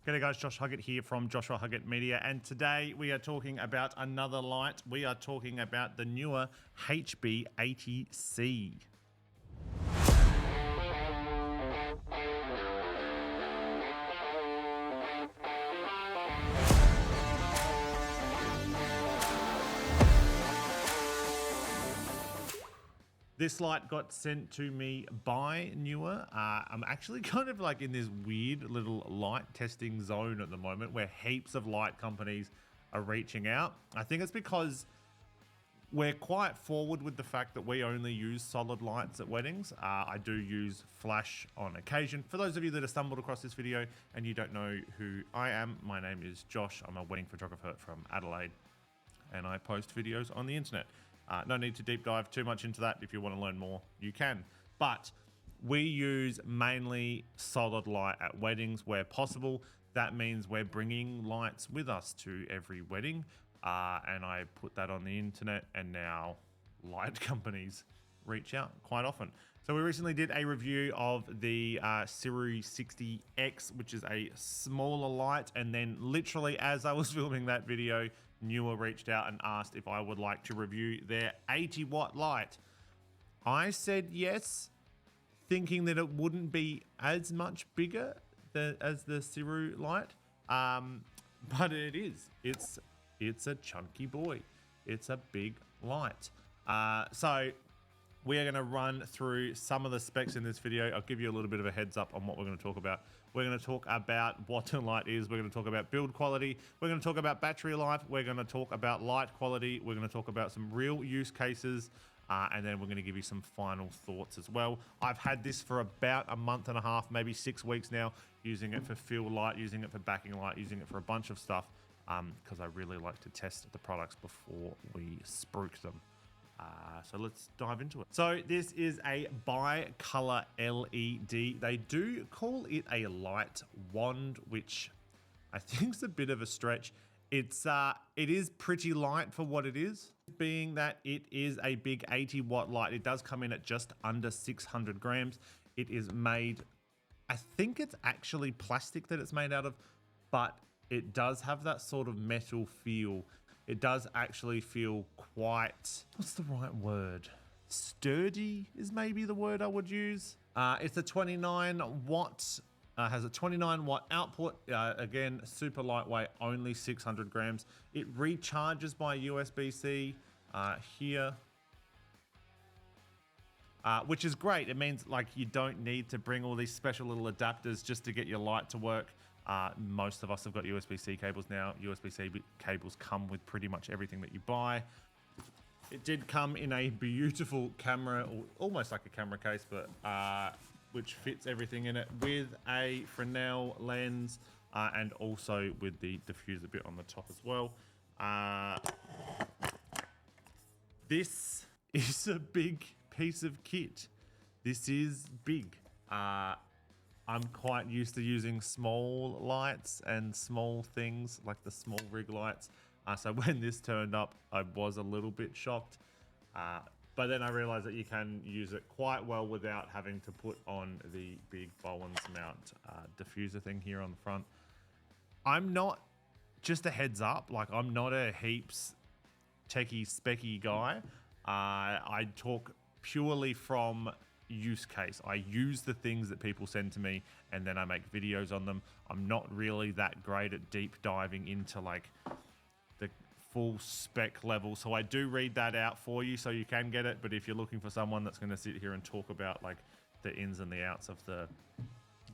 G'day guys, Josh Huggett here from Joshua Huggett Media, and today we are talking about another light. We are talking about the Neewer HB80C. This light got sent to me by Neewer. I'm actually kind of like in this weird little light testing zone at the moment where heaps of light companies are reaching out. I think it's because we're quite forward with the fact that we only use solid lights at weddings. I do use flash on occasion. For those of you that have stumbled across this video and you don't know who I am, my name is Josh. I'm a wedding photographer from Adelaide and I post videos on the internet. No need to deep dive too much into that. If you want to learn more, you can. But we use mainly solid light at weddings where possible. That means we're bringing lights with us to every wedding. And I put that on the internet, and now light companies reach out quite often. So we recently did a review of the Series 60X, which is a smaller light. And then literally as I was filming that video, Neewer reached out and asked if I would like to review their 80-watt light. I said yes, thinking that it wouldn't be as much bigger as the Series light. But it is. It's a chunky boy. It's a big light. So we are going to run through some of the specs in this video. I'll give you a little bit of a heads up on what we're going to talk about. We're going to talk about what a light is. We're going to talk about build quality. We're going to talk about battery life. We're going to talk about light quality. We're going to talk about some real use cases. And then we're going to give you some final thoughts as well. I've had this for about a month and a half, maybe 6 weeks now, using it for field light, using it for backing light, using it for a bunch of stuff, because I really like to test the products before we spruik them. So let's dive into it. So this is a bi-color LED. They do call it a light wand, which I think is a bit of a stretch. It is pretty light for what it is, being that it is a big 80-watt light. It does come in at just under 600 grams. It is made, I think it's actually plastic that it's made out of, but it does have that sort of metal feel. It does actually feel quite, what's the right word? Sturdy is maybe the word I would use. It's a 29 watt, has a 29 watt output. Again, super lightweight, only 600 grams. It recharges by USB-C here, which is great. It means like you don't need to bring all these special little adapters just to get your light to work. Most of us have got USB-C cables now. USB-C cables come with pretty much everything that you buy. It did come in a beautiful camera, or almost like a camera case, but which fits everything in it with a Fresnel lens and also with the diffuser bit on the top as well. This is a big piece of kit. This is big. I'm quite used to using small lights and small things like the small rig lights. So when this turned up, I was a little bit shocked. But then I realized that you can use it quite well without having to put on the big Bowens mount diffuser thing here on the front. I'm not, just a heads up, like I'm not a heaps techie specky guy. I talk purely from use case. I use the things that people send to me and then I make videos on them. I'm not really that great at deep diving into like the full spec level. So I do read that out for you so you can get it. But if you're looking for someone that's going to sit here and talk about like the ins and the outs of the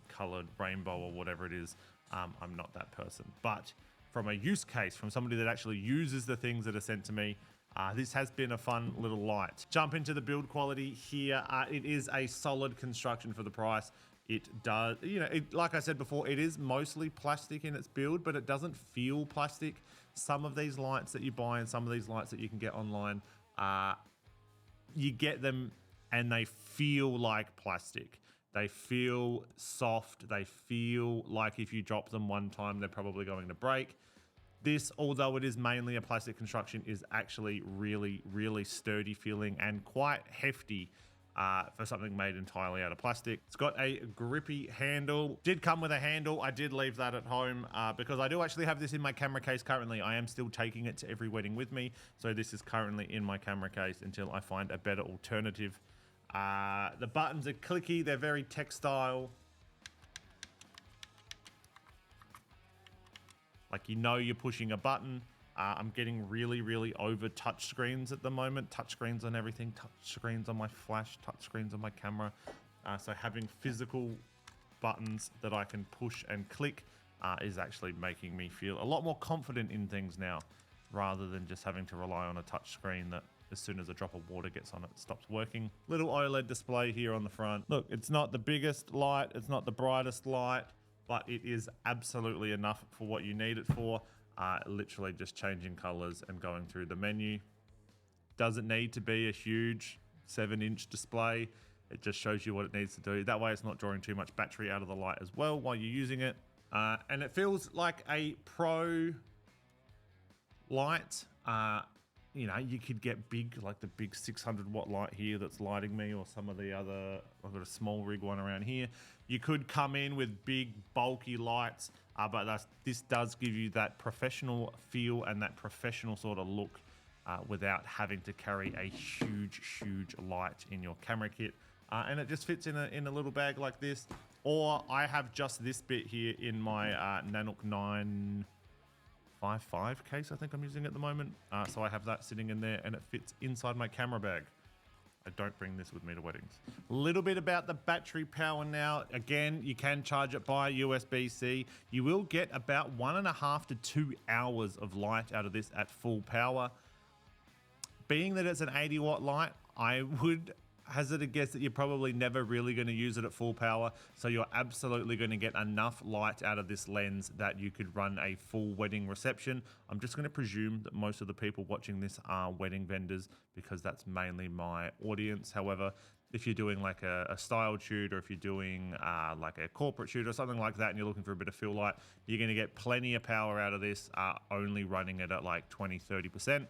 colored rainbow or whatever it is, I'm not that person. But from a use case, from somebody that actually uses the things that are sent to me, this has been a fun little light. Jump into the build quality here. It is a solid construction for the price. It does, you know, like I said before, it is mostly plastic in its build, but it doesn't feel plastic. Some of these lights that you buy and some of these lights that you can get online, you get them and they feel like plastic. They feel soft. They feel like if you drop them one time, they're probably going to break. This, although it is mainly a plastic construction, is actually really, really sturdy feeling and quite hefty. for something made entirely out of plastic. It's got a grippy handle. Did come with a handle. I did leave that at home because I do actually have this in my camera case currently. I am still taking it to every wedding with me. So this is currently in my camera case until I find a better alternative. The buttons are clicky. They're very textile. Like, you know, you're pushing a button. I'm getting really over touch screens at the moment. Touch screens on everything. Touch screens on my flash. Touch screens on my camera. So having physical buttons that I can push and click is actually making me feel a lot more confident in things now, rather than just having to rely on a touch screen that as soon as a drop of water gets on it, stops working. Little OLED display here on the front. Look, it's not the biggest light. It's not the brightest light, but it is absolutely enough for what you need it for. Literally just changing colors and going through the menu. Doesn't need to be a huge 7-inch display. It just shows you what it needs to do. That way it's not drawing too much battery out of the light as well while you're using it. And it feels like a pro light. You know, you could get big, like the big 600 watt light here that's lighting me, or some of the other, I've got a small rig one around here. You could come in with big bulky lights, but this does give you that professional feel and that professional sort of look without having to carry a huge light in your camera kit. And it just fits in a little bag like this. Or I have just this bit here in my Nanook 955 case, I think I'm using at the moment. So I have that sitting in there and it fits inside my camera bag. I don't bring this with me to weddings. A little bit about the battery power now. Again, you can charge it by USB-C. You will get about 1.5 to 2 hours of light out of this at full power. Being that it's an 80 watt light, I would hazard a guess that you're probably never really going to use it at full power. So you're absolutely going to get enough light out of this lens that you could run a full wedding reception. I'm just going to presume that most of the people watching this are wedding vendors, because that's mainly my audience. However, if you're doing like a styled shoot, or if you're doing like a corporate shoot or something like that, and you're looking for a bit of fill light, you're going to get plenty of power out of this, only running it at like 20-30%.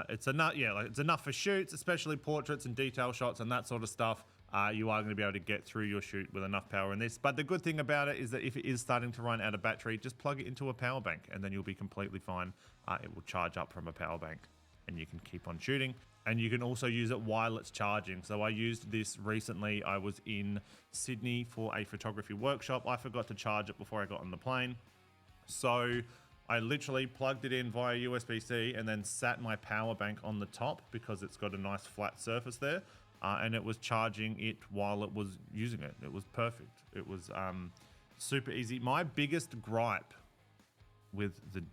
It's enough, yeah, like it's enough for shoots, especially portraits and detail shots and that sort of stuff. You are going to be able to get through your shoot with enough power in this. But the good thing about it is that if it is starting to run out of battery, just plug it into a power bank and then you'll be completely fine. It will charge up from a power bank and you can keep on shooting. And you can also use it while it's charging. So I used this recently. I was in Sydney for a photography workshop. I forgot to charge it before I got on the plane. So I literally plugged it in via USB-C and then sat my power bank on the top, because it's got a nice flat surface there, and it was charging it while it was using it. It was perfect. It was super easy. My biggest gripe with the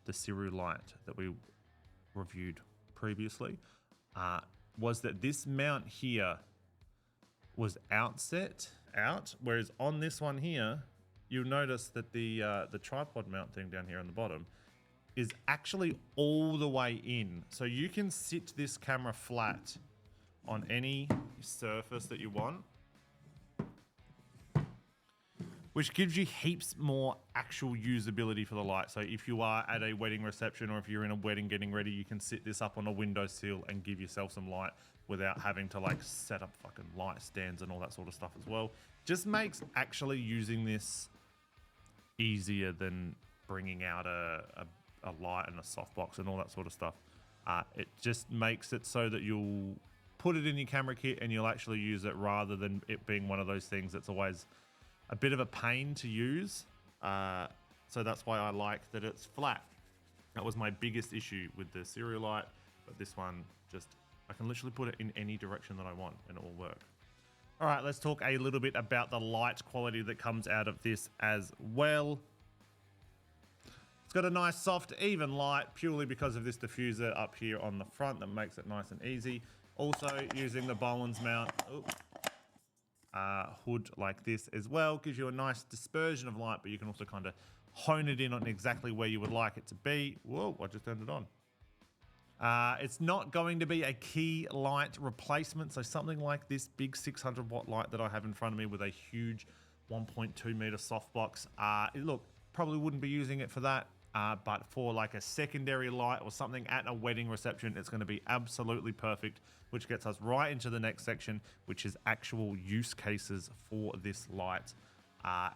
Neewer light that we reviewed previously was that this mount here was out, whereas on this one here, you'll notice that the tripod mount thing down here on the bottom is actually all the way in. So you can sit this camera flat on any surface that you want, which gives you heaps more actual usability for the light. So if you are at a wedding reception, or if you're in a wedding getting ready, you can sit this up on a windowsill and give yourself some light without having to like set up fucking light stands and all that sort of stuff as well. Just makes actually using this easier than bringing out a light and a softbox and all that sort of stuff. It just makes it so that you'll put it in your camera kit and you'll actually use it, rather than it being one of those things that's always a bit of a pain to use. So that's why I like that it's flat. That was my biggest issue with the Neewer light, but this one, just, I can literally put it in any direction that I want and it will work. All right, let's talk a little bit about the light quality that comes out of this as well. It's got a nice, soft, even light, purely because of this diffuser up here on the front that makes it nice and easy. Also using the Bowen's mount hood like this as well, gives you a nice dispersion of light, but you can also kind of hone it in on exactly where you would like it to be. Whoa, I just turned it on. It's not going to be a key light replacement. So something like this big 600 watt light that I have in front of me with a huge 1.2 meter softbox. Look, probably wouldn't be using it for that. but for like a secondary light or something at a wedding reception, it's going to be absolutely perfect, which gets us right into the next section, which is actual use cases for this light.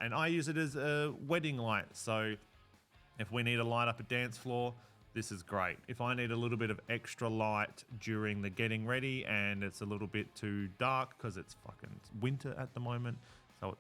And I use it as a wedding light. So if we need to light up a dance floor, this is great. If I need a little bit of extra light during the getting ready and it's a little bit too dark because it's fucking winter at the moment, so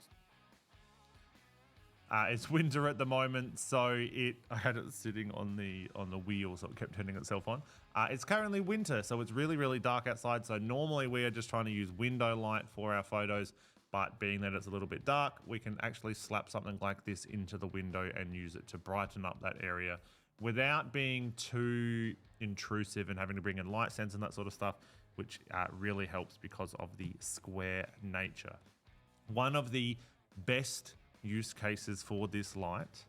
it's winter at the moment, so I had it sitting on the wheel, so it kept turning itself on. It's currently winter, so it's really, really dark outside. So normally we are just trying to use window light for our photos, but being that it's a little bit dark, we can actually slap something like this into the window and use it to brighten up that area without being too intrusive and having to bring in light sense and that sort of stuff, which really helps because of the square nature. One of the best use cases for this light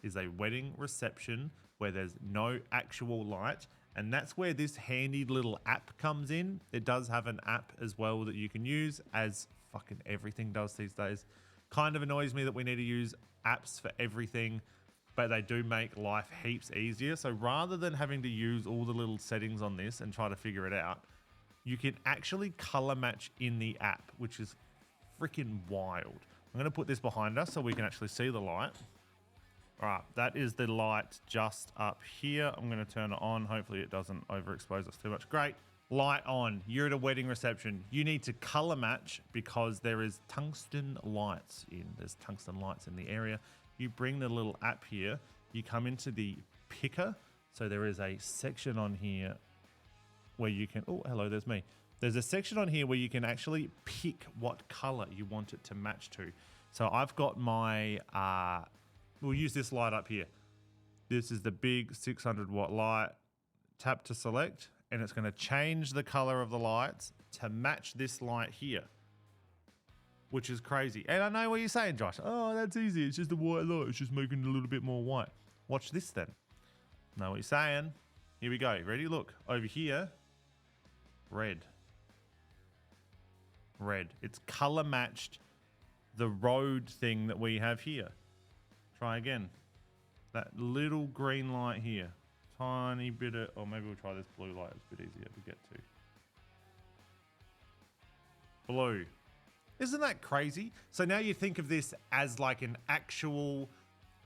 is a wedding reception where there's no actual light, and that's where this handy little app comes in. It does have an app as well that you can use, as fucking everything does these days. Kind of annoys me that we need to use apps for everything, but they do make life heaps easier. So rather than having to use all the little settings on this and try to figure it out, you can actually color match in the app, which is freaking wild. I'm going to put this behind us so we can actually see the light. All right, that is the light just up here. I'm going to turn it on. Hopefully it doesn't overexpose us too much. Great. Light on. You're at a wedding reception. You need to color match because there is tungsten lights in. There's tungsten lights in the area. You bring the little app here. You come into the picker. So there is a section on here where you can... Oh, hello, there's me. There's a section on here where you can actually pick what color you want it to match to. So I've got my... we'll use this light up here. This is the big 600 watt light. Tap to select, and it's going to change the color of the lights to match this light here, which is crazy. And I know what you're saying, Josh. Oh, that's easy. It's just a white light. It's just making it a little bit more white. Watch this then. Know what you're saying. Here we go. Ready? Look. Over here. Red. Red. It's color matched the road thing that we have here. Try again. That little green light here. Tiny bit of... Or maybe we'll try this blue light. It's a bit easier to get to. Blue. Isn't that crazy? So now you think of this as like an actual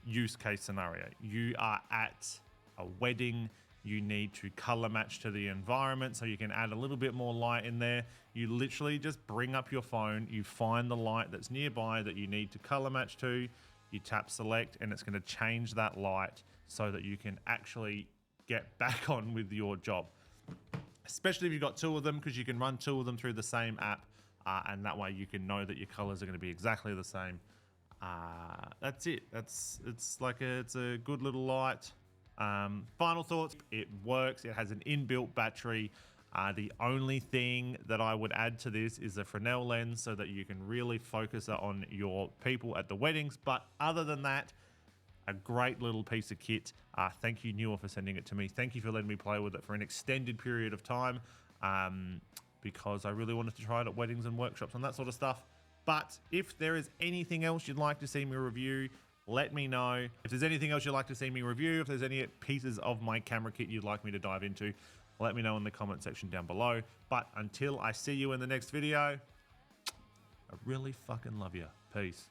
use case scenario. You are at a wedding. You need to color match to the environment so you can add a little bit more light in there. You literally just bring up your phone. You find the light that's nearby that you need to color match to. You tap select and it's going to change that light so that you can actually get back on with your job. Especially if you've got two of them, because you can run two of them through the same app. And that way you can know that your colors are going to be exactly the same. That's it. It's a good little light. Final thoughts. It works. It has an inbuilt battery. The only thing that I would add to this is a Fresnel lens so that you can really focus on your people at the weddings. But other than that, a great little piece of kit. Thank you, Neewer, for sending it to me. Thank you for letting me play with it for an extended period of time. Because I really wanted to try it at weddings and workshops and that sort of stuff. But if there is anything else you'd like to see me review, let me know. If there's anything else you'd like to see me review, if there's any pieces of my camera kit you'd like me to dive into, let me know in the comment section down below. But until I see you in the next video, I really fucking love you. Peace.